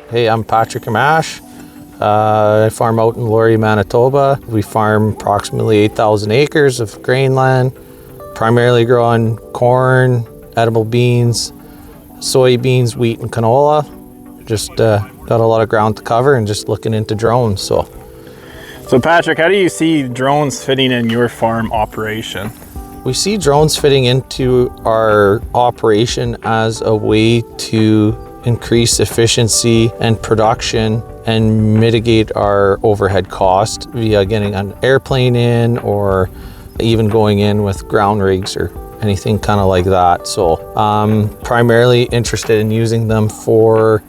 Hey, I'm Patrick Amash. I farm out in Laurier, Manitoba. We farm approximately 8,000 acres of grain land, primarily growing corn, edible beans, soybeans, wheat, and canola. Just got a lot of ground to cover and just looking into drones. So Patrick, how do you see drones fitting in your farm operation? we see drones fitting into our operation as a way to increase efficiency and production and mitigate our overhead cost via getting an airplane in or even going in with ground rigs or anything kind of like that. So primarily interested in using them for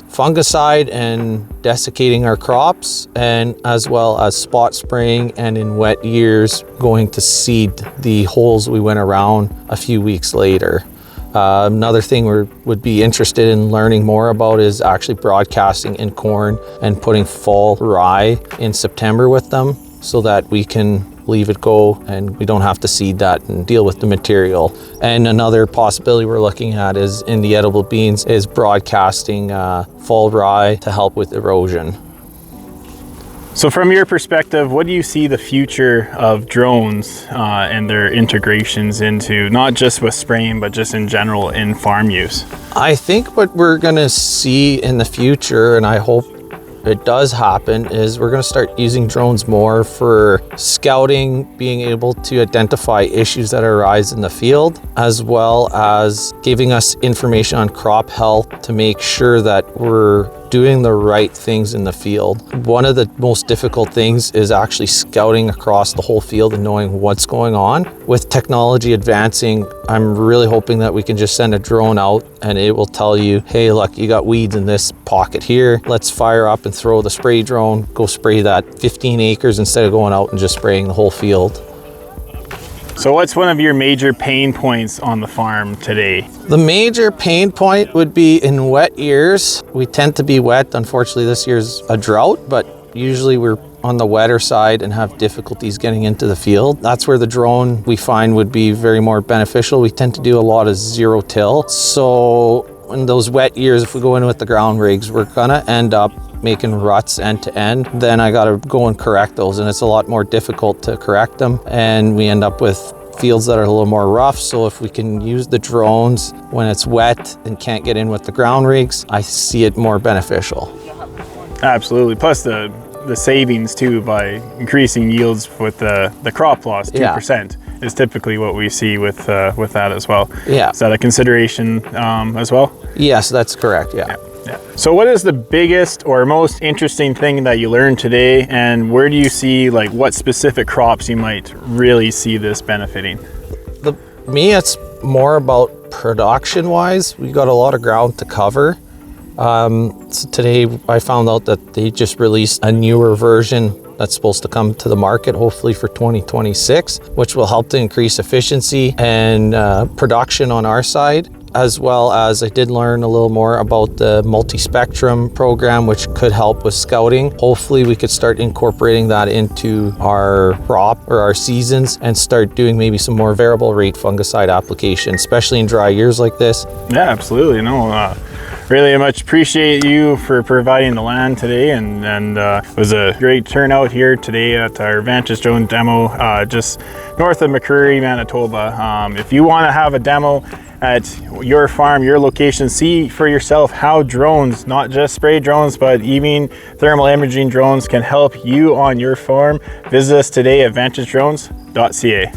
fungicide and desiccating our crops, and as well as spot spraying, and in wet years going to seed the holes we went around a few weeks later. Another thing we would be interested in learning more about is actually broadcasting in corn and putting fall rye in September with them so that we can leave it go and we don't have to seed that and deal with the material. And another possibility we're looking at is in the edible beans is broadcasting fall rye to help with erosion. So from your perspective, what do you see the future of drones and their integrations into, not just with spraying, but just in general in farm use? I think what we're gonna see in the future, and I hope it does happen, is we're going to start using drones more for scouting, being able to identify issues that arise in the field, as well as giving us information on crop health to make sure that we're doing the right things in the field. One of the most difficult things is actually scouting across the whole field and knowing what's going on. With technology advancing, I'm really hoping that we can just send a drone out and it will tell you, hey, look, you got weeds in this pocket here. Let's fire up and throw the spray drone, go spray that 15 acres instead of going out and just spraying the whole field. So what's one of your major pain points on the farm today? The major pain point would be in wet years. We tend to be wet. Unfortunately, this year's a drought, but usually we're on the wetter side and have difficulties getting into the field. That's where the drone we find would be very more beneficial. We tend to do a lot of zero till. So in those wet years, if we go in with the ground rigs, we're gonna end up making ruts end to end. Then I gotta go and correct those, and it's a lot more difficult to correct them. And we end up with fields that are a little more rough. So if we can use the drones when it's wet and can't get in with the ground rigs, I see it more beneficial. Absolutely. Plus the savings too by increasing yields with the crop loss, 2%. Is typically what we see with that as well. Yeah. Is that a consideration as well? Yes, that's correct. Yeah. So what is the biggest or most interesting thing that you learned today, and where do you see, like, what specific crops you might really see this benefiting? Me, it's more about production wise. We got a lot of ground to cover. So today I found out that they just released a newer version that's supposed to come to the market hopefully for 2026, which will help to increase efficiency and production on our side, as well as I did learn a little more about the multi-spectrum program, which could help with scouting. Hopefully we could start incorporating that into our crop or our seasons and start doing maybe some more variable rate fungicide application, especially in dry years like this. Yeah, absolutely. No, really much appreciate you for providing the land today, and it was a great turnout here today at our Vantage Drone demo just north of McCreary, Manitoba. If you want to have a demo at your farm, your location, see for yourself how drones, not just spray drones, but even thermal imaging drones can help you on your farm. Visit us today at vantagedrones.ca.